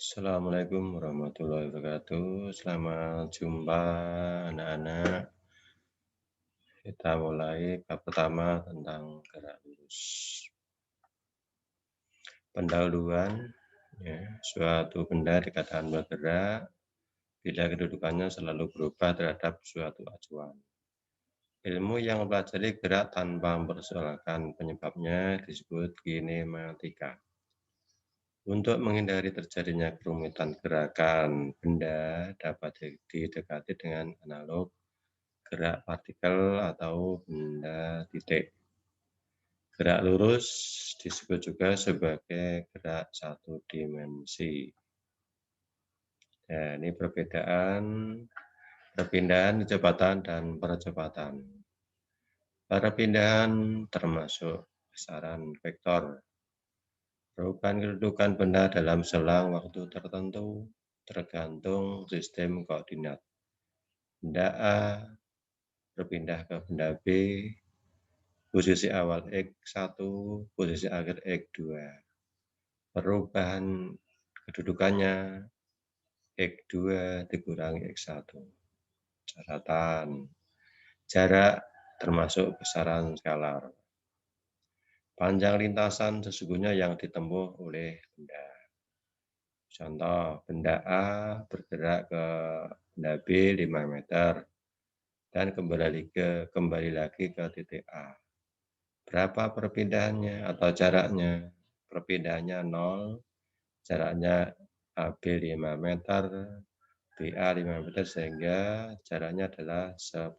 Assalamualaikum warahmatullahi wabarakatuh. Selamat jumpa anak-anak. Kita mulai bab pertama tentang gerak lurus. Pendahuluan, ya, suatu benda dikatakan bergerak bila kedudukannya selalu berubah terhadap suatu acuan. Ilmu yang mempelajari gerak tanpa mempersoalkan penyebabnya disebut kinematika. Untuk menghindari terjadinya kerumitan gerakan benda dapat didekati dengan analog gerak partikel atau benda titik. Gerak lurus disebut juga sebagai gerak satu dimensi. Nah, ini perbedaan perpindahan kecepatan dan percepatan. Perpindahan termasuk besaran vektor. Perubahan kedudukan benda dalam selang waktu tertentu tergantung sistem koordinat. Benda A berpindah ke benda B, posisi awal X1, posisi akhir X2. Perubahan kedudukannya X2 dikurangi X1. Catatan, jarak termasuk besaran skalar. Panjang lintasan sesungguhnya yang ditempuh oleh benda. Contoh, benda A bergerak ke benda B 5 meter dan kembali lagi ke titik A. Berapa perpindahannya atau jaraknya? Perpindahannya 0, jaraknya AB 5 meter, BA 5 meter, sehingga jaraknya adalah 10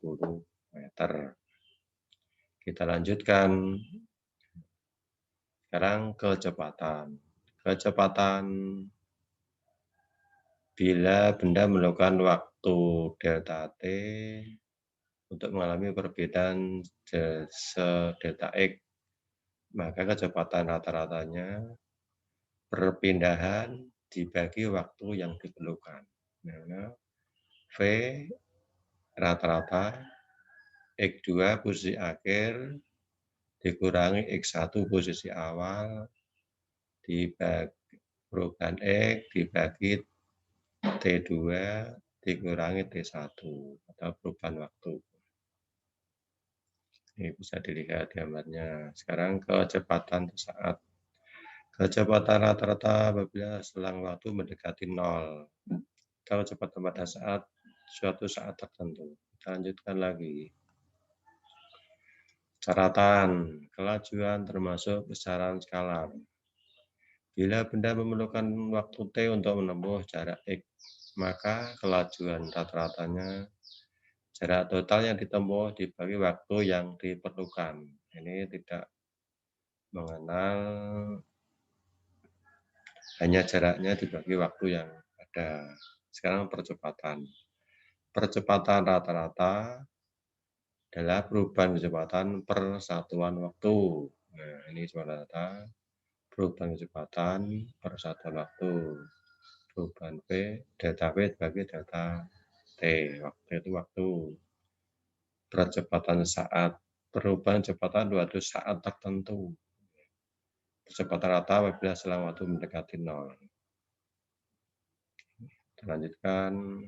meter. Kita lanjutkan. Sekarang kecepatan. Kecepatan bila benda melakukan waktu delta T untuk mengalami perbedaan delta X, maka kecepatan rata-ratanya perpindahan dibagi waktu yang diperlukan. Nah, V rata-rata X2 posisi akhir dikurangi X1 posisi awal dibagi perubahan X dibagi T2 dikurangi T1 atau perubahan waktu. Ini bisa dilihat gambarnya. Sekarang kecepatan saat. Kecepatan rata-rata apabila selang waktu mendekati 0. Atau kecepatan pada suatu saat tertentu. Kita lanjutkan lagi. Catatan, kelajuan termasuk besaran skalar. Bila benda memerlukan waktu T untuk menempuh jarak X, maka kelajuan rata-ratanya jarak total yang ditempuh dibagi waktu yang diperlukan. Ini tidak mengenal hanya jaraknya dibagi waktu yang ada. Sekarang percepatan. Percepatan rata-rata adalah perubahan kecepatan per satuan waktu. Nah, ini rata-rata perubahan kecepatan per satuan waktu. Perubahan V, delta V dibagi delta T. Waktu itu waktu. Percepatan saat. Perubahan kecepatan suatu saat tertentu. Kecepatan rata apabila selang waktu mendekati 0. Kita lanjutkan.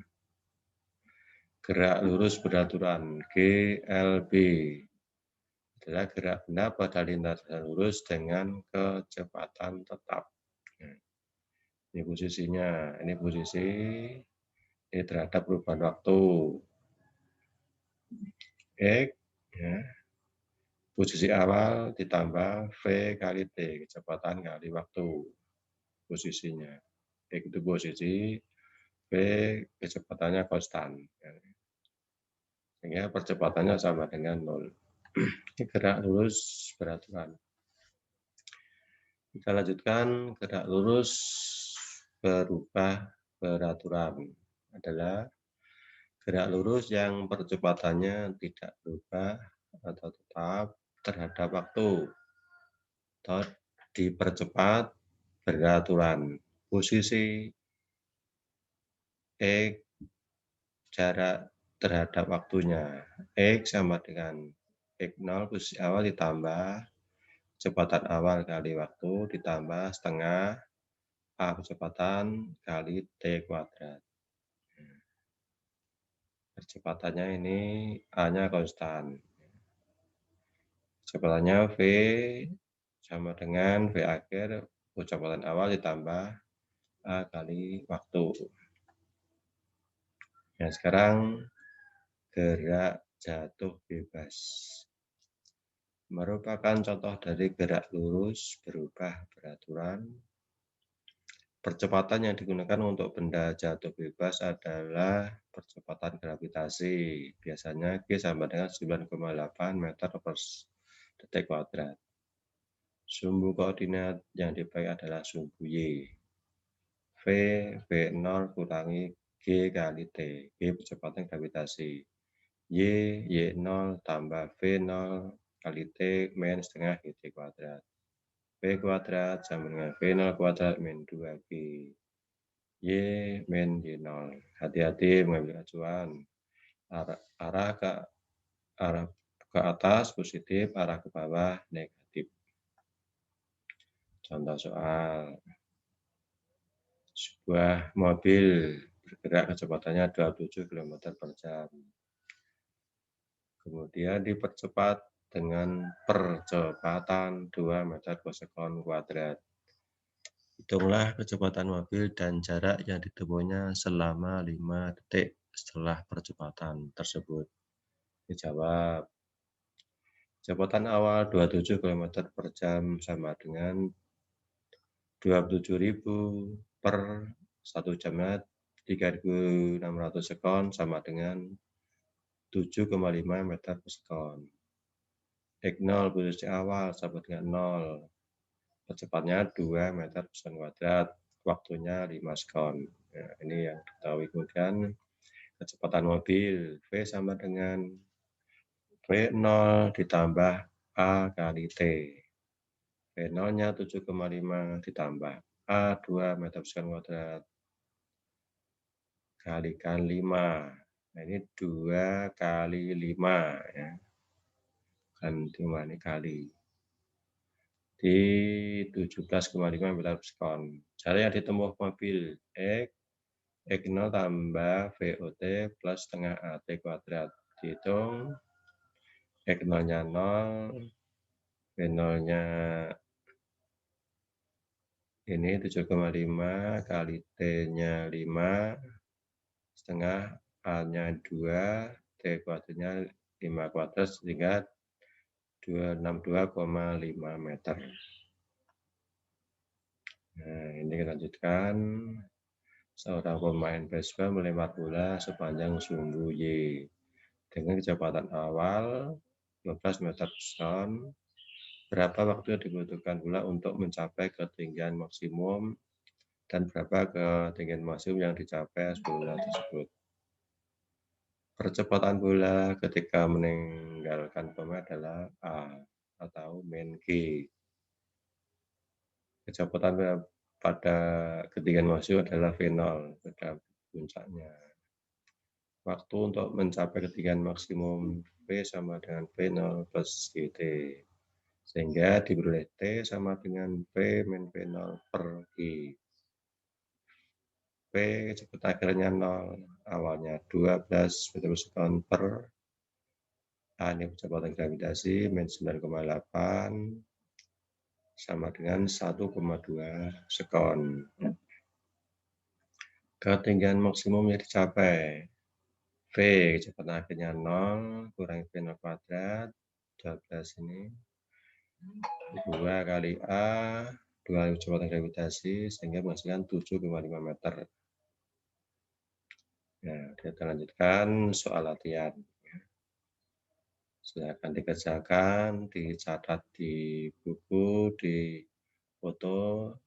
Gerak lurus beraturan, GLB, adalah gerak benda pada lintasan lurus dengan kecepatan tetap. Ini posisinya, ini posisi ini terhadap perubahan waktu. X, ya, posisi awal ditambah V kali T, kecepatan kali waktu. Posisinya. X itu posisi, V kecepatannya konstan. Sehingga percepatannya sama dengan 0. Ini gerak lurus beraturan. Kita lanjutkan, gerak lurus berubah beraturan adalah gerak lurus yang percepatannya tidak berubah atau tetap terhadap waktu atau dipercepat beraturan. Posisi X jarak terhadap waktunya. X sama dengan X0 posisi awal ditambah kecepatan awal kali waktu ditambah setengah A kecepatan kali T kuadrat. Kecepatannya ini A-nya konstan. Kecepatannya V sama dengan V akhir kecepatan awal ditambah A kali waktu. Nah, sekarang gerak jatuh bebas merupakan contoh dari gerak lurus berubah beraturan. Percepatan yang digunakan untuk benda jatuh bebas adalah percepatan gravitasi. Biasanya G sama dengan 9,8 meter per detik kuadrat. Sumbu koordinat yang dipakai adalah sumbu Y. V0 kurangi G kali T. G percepatan gravitasi. Y0 tambah V0 kali T min setengah GT kuadrat. V kuadrat sama dengan V0 kuadrat min 2G. Y min Y0. Hati-hati mengambil acuan. Arah ke atas positif, arah ke bawah negatif. Contoh soal. Sebuah mobil bergerak kecepatannya 27 km per jam. Kemudian dipercepat dengan percepatan 2 meter per sekon kuadrat. Hitunglah kecepatan mobil dan jarak yang ditempuhnya selama 5 detik setelah percepatan tersebut. Dijawab. Kecepatan awal 27 km per jam sama dengan 27.000 per 1 jamnya 3.600 sekon sama dengan 7,5 meter per sekon. X0 posisi awal sama dengan 0. Kecepatnya 2 meter per sekon kuadrat. Waktunya 5 sekon. Nah, ini yang diketahui. Kemudian kecepatan mobil V sama dengan V0 ditambah A kali T. V0-nya 7,5 ditambah A 2 meter per sekon kuadrat kalikan 5. Nah, ini 2 kali 5 ya. Kan 5 ini kali. Di 17,5 meter per sekon. Jarak yang ditempuh mobil X, X0 tambah VOT plus setengah AT kuadrat. Dihitung X0-nya 0, V0-nya ini 7,5 kali T-nya 5, setengah A-nya 2, T kuadratnya 5 kuadrat sehingga 262,5 meter. Nah, ini kita lanjutkan. Seorang pemain baseball melempar bola sepanjang sumbu Y dengan kecepatan awal 12 meter per sekon. Berapa waktu yang dibutuhkan bola untuk mencapai ketinggian maksimum dan berapa ketinggian maksimum yang dicapai bola tersebut. Percepatan bola ketika meninggalkan pemain adalah A atau min G. Kecepatan pada ketinggian maksimum adalah V0 pada puncaknya. Waktu untuk mencapai ketinggian maksimum V sama dengan V0 plus GT. Sehingga diperoleh T sama dengan V min V0 per G. V kecepatan akhirnya 0, awalnya 12 meter per sekon per A ini kecepatan gravitasi min 9,8 sama dengan 1,2 sekon. Ketinggian maksimum yang dicapai V kecepatan akhirnya 0 kurangi V0 kuadrat 12 ini 2 kali A 2 kali kecepatan gravitasi sehingga menghasilkan 7,5 meter. Nah, kita lanjutkan soal latihan. Silakan dikerjakan, dicatat di buku, di foto,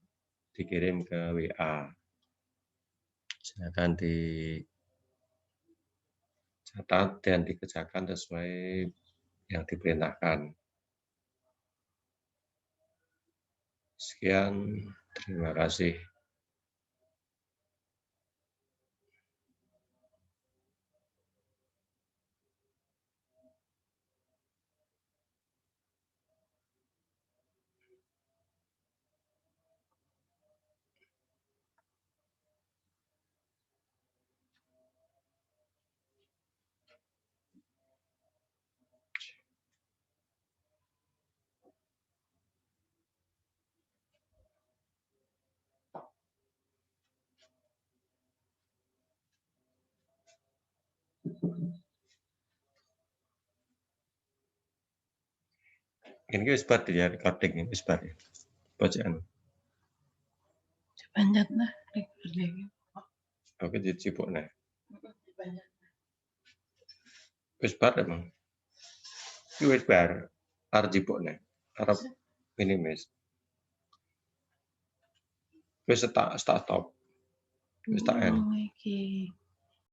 dikirim ke WA. Silakan dicatat dan dikerjakan sesuai yang diperintahkan. Sekian, terima kasih. Ini wis bar ya recording ini wis bar. Bacaan. Dipanjat nah recording. Oke dicipuk nah. Wis bar emang. Iki wis bar. Arep jipuk nah. Arep ini wis. Wis tak stop. Wis tak end. Oh, iki.